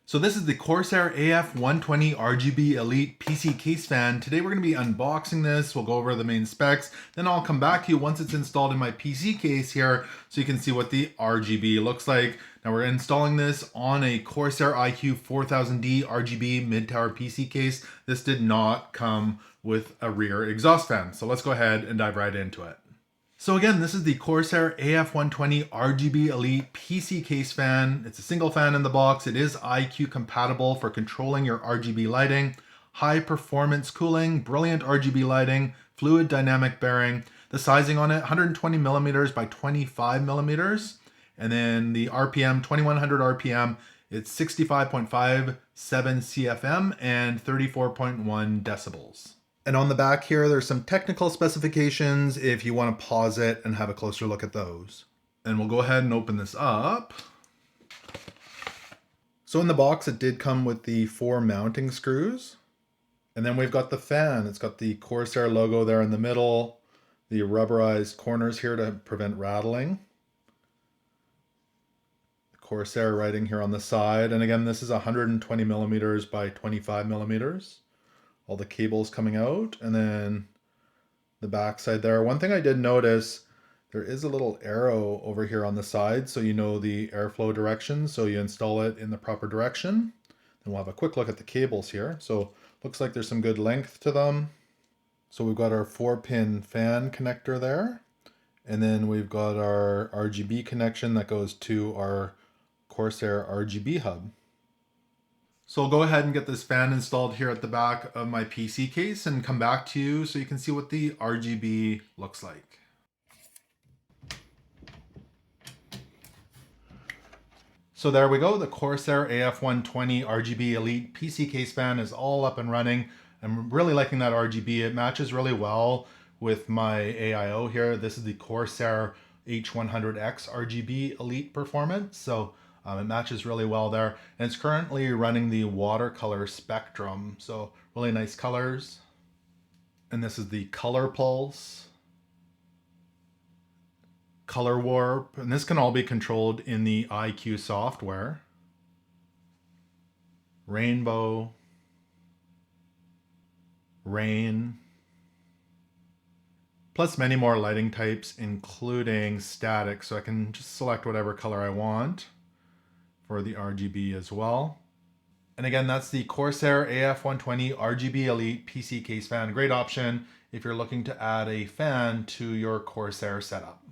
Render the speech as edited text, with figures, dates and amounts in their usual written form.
So this is the Corsair AF120 RGB Elite PC case fan. Today we're going to be unboxing this. We'll go over the main specs. Then I'll come back to you once it's installed in my PC case here so you can see what the RGB looks like. Now we're installing this on a Corsair iCUE 4000D RGB mid-tower PC case. This did not come with a rear exhaust fan. So let's go ahead and dive right into it. So again, this is the Corsair AF120 RGB Elite PC case fan. It's a single fan in the box. It is iCUE compatible for controlling your RGB lighting, high performance cooling, brilliant RGB lighting, fluid dynamic bearing. The sizing on it, 120 millimeters by 25 millimeters. And then the RPM, 2100 RPM. It's 65.57 CFM and 34.1 decibels. And on the back here, there's some technical specifications if you want to pause it and have a closer look at those. And we'll go ahead and open this up. So in the box, it did come with the 4 mounting screws. And then we've got the fan. It's got the Corsair logo there in the middle, the rubberized corners here to prevent rattling. The Corsair writing here on the side. And again, this is 120 millimeters by 25 millimeters. All the cables coming out, and then the back side there. One thing I did notice, there is a little arrow over here on the side so you know the airflow direction, so you install it in the proper direction. Then we'll have a quick look at the cables here. So looks like there's some good length to them. So we've got our 4-pin fan connector there, and then we've got our RGB connection that goes to our Corsair RGB hub. So I'll go ahead and get this fan installed here at the back of my PC case and come back to you so you can see what the RGB looks like. So there we go, the Corsair AF120 RGB Elite PC case fan is all up and running. I'm really liking that RGB. It matches really well with my AIO here. This is the Corsair H100X RGB Elite Performance. So it matches really well there. And it's currently running the watercolor spectrum. So really nice colors. And this is the color pulse, color warp, and this can all be controlled in the iCUE software. Rainbow, rain, plus many more lighting types, including static. So I can just select whatever color I want for the RGB as well. And again, that's the Corsair AF120 RGB Elite PC case fan. Great option if you're looking to add a fan to your Corsair setup.